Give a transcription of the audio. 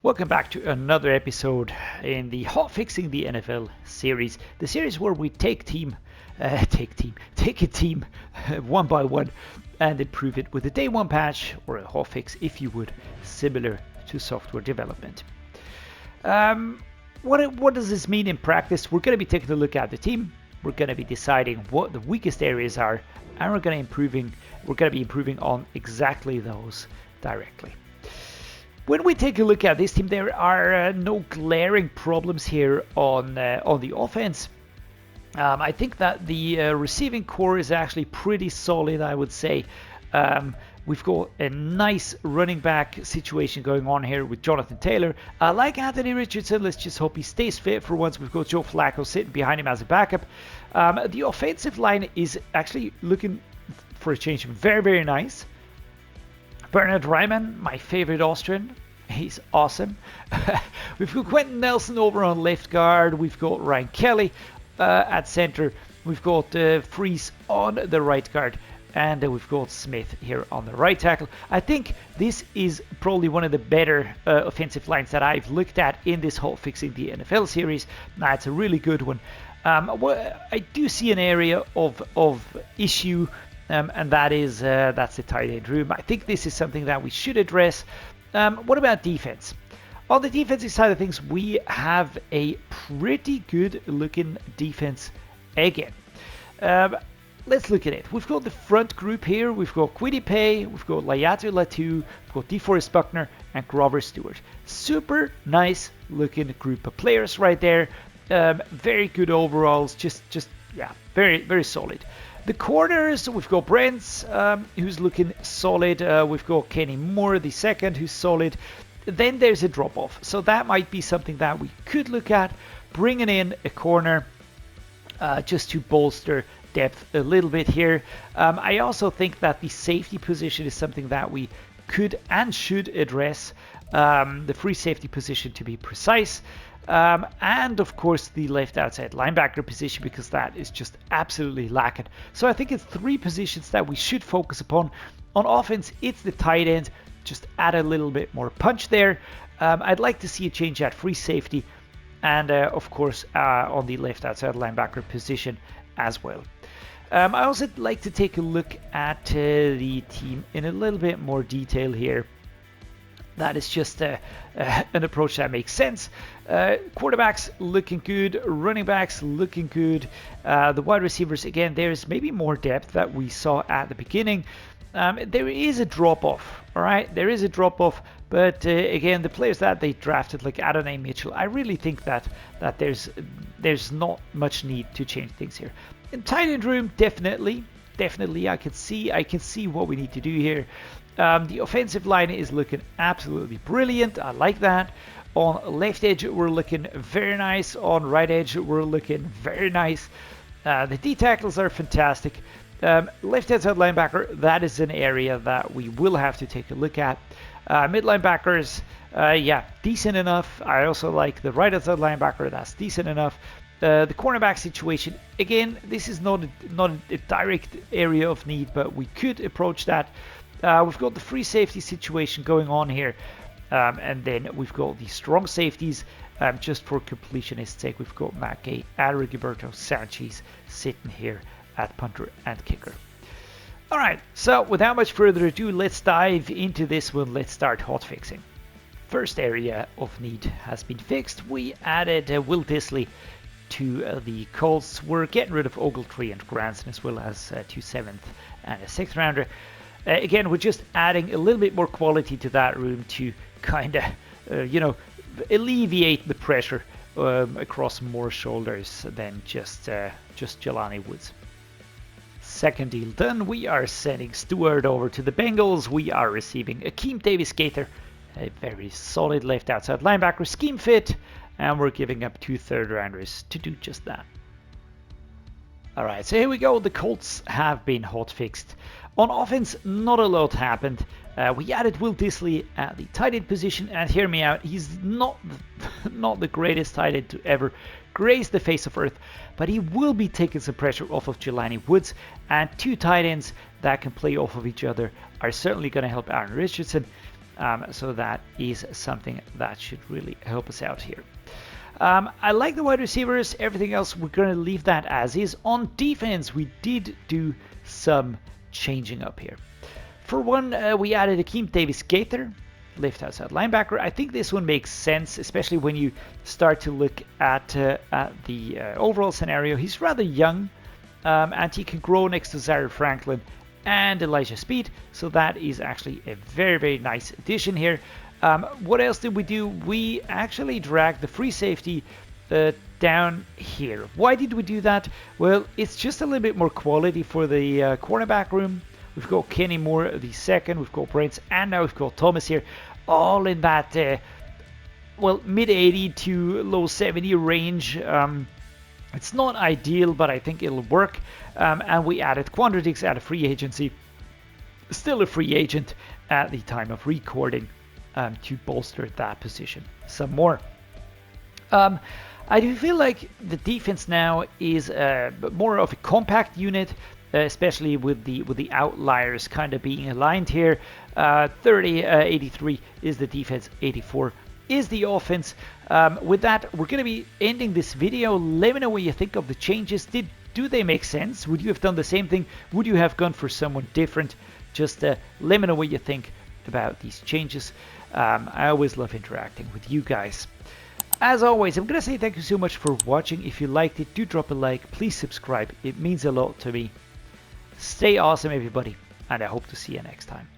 Welcome back to another episode in the Hotfixing the NFL series, the series where we take a team one by one and improve it with a day one patch or a hotfix, if you would, similar to software development. What does this mean in practice? We're going to be taking a look at the team. We're going to be deciding what the weakest areas are, and we're going to be improving on exactly those directly. When we take a look at this team, there are no glaring problems here on the offense. I think that the receiving core is actually pretty solid, I would say. We've got a nice running back situation going on here with Jonathan Taylor. I like Anthony Richardson. Let's just hope he stays fit for once. We've got Joe Flacco sitting behind him as a backup. The offensive line is actually looking for a change. Very, very nice. Bernard Reimann, my favorite Austrian. He's awesome. We've got Quentin Nelson over on left guard. We've got Ryan Kelly at center. We've got Freese on the right guard. And we've got Smith here on the right tackle. I think this is probably one of the better offensive lines that I've looked at in this Hotfixing the NFL series. Now, it's a really good one. I do see an area of issue. And that's the tight end room. I think this is something that we should address. What about defense? On the defensive side of things, we have a pretty good looking defense again. Let's look at it. We've got the front group here. We've got Kwity Paye, we've got Layatu Latu, we've got DeForest Buckner, and Grover Stewart. Super nice looking group of players right there. Very good overalls. Yeah, very, very solid. The corners, we've got Brents, who's looking solid. We've got Kenny Moore, the second, who's solid. Then there's a drop-off. So that might be something that we could look at, bringing in a corner just to bolster depth a little bit here. I also think that the safety position is something that we could and should address. The free safety position, to be precise. And of course the left outside linebacker position, because that is just absolutely lacking. So I think it's three positions that we should focus upon. On offense, it's the tight end. Just add a little bit more punch there. I'd like to see a change at free safety, and of course on the left outside linebacker position as well. I also like to take a look at the team in a little bit more detail here. That is just an approach that makes sense. Quarterbacks looking good, running backs looking good. The wide receivers, again, there's maybe more depth that we saw at the beginning. There is a drop-off, all right? There is a drop-off, but again, the players that they drafted, like Adonai Mitchell, I really think that there's not much need to change things here. In tight end room, definitely, I can see what we need to do here. The offensive line is looking absolutely brilliant. I like that. On left edge, we're looking very nice. On right edge, we're looking very nice. The D tackles are fantastic. Left outside linebacker, that is an area that we will have to take a look at. Mid linebackers, yeah, decent enough. I also like the right outside linebacker. That's decent enough. The cornerback situation, again, this is not a direct area of need, but we could approach that. We've got the free safety situation going on here, and then we've got the strong safeties. Just for completionist's sake, we've got Matt Gay and Rigoberto Sanchez sitting here at punter and kicker. All right, so without much further ado, let's dive into this one. Let's start hotfixing. First area of need has been fixed. We added Will Dissly to the Colts. We're getting rid of Ogletree and Granson, as well as 2 7th and a 6th rounder. Again, we're just adding a little bit more quality to that room to kind of, alleviate the pressure across more shoulders than just Jelani Woods. Second deal done. We are sending Stewart over to the Bengals. We are receiving Akeem Davis-Gaither, a very solid left outside linebacker, scheme fit, and we're giving up 2 third-rounders to do just that. All right, so here we go. The Colts have been hotfixed. On offense, not a lot happened. We added Will Dissly at the tight end position, and hear me out, he's not the greatest tight end to ever grace the face of earth, but he will be taking some pressure off of Jelani Woods, and 2 tight ends that can play off of each other are certainly going to help Aaron Richardson. So that is something that should really help us out here. I like the wide receivers. Everything else, we're going to leave that as is. On defense, we did do some changing up here. For one, we added Akeem Davis-Gaither, left outside linebacker. I think this one makes sense, especially when you start to look at the overall scenario. He's rather young, and he can grow next to Zaire Franklin and Elijah Speed, so that is actually a very, very nice addition here. What else did we do? We actually dragged the free safety down here. Why did we do that? Well, it's just a little bit more quality for the cornerback room. We've got Kenny Moore the second, we've got Brents, and now we've got Thomas here, all in that well, mid 80 to low 70 range. It's not ideal, but I think it'll work. And we added Quandradix out of free agency, still a free agent at the time of recording, to bolster that position some more. I do feel like the defense now is more of a compact unit, especially with the outliers kind of being aligned here. 83 is the defense, 84 is the offense. With that, we're going to be ending this video. Let me know what you think of the changes. Do they make sense? Would you have done the same thing? Would you have gone for someone different? Just let me know what you think about these changes. I always love interacting with you guys. As always, I'm going to say thank you so much for watching. If you liked it, do drop a like. Please subscribe. It means a lot to me. Stay awesome, everybody, and I hope to see you next time.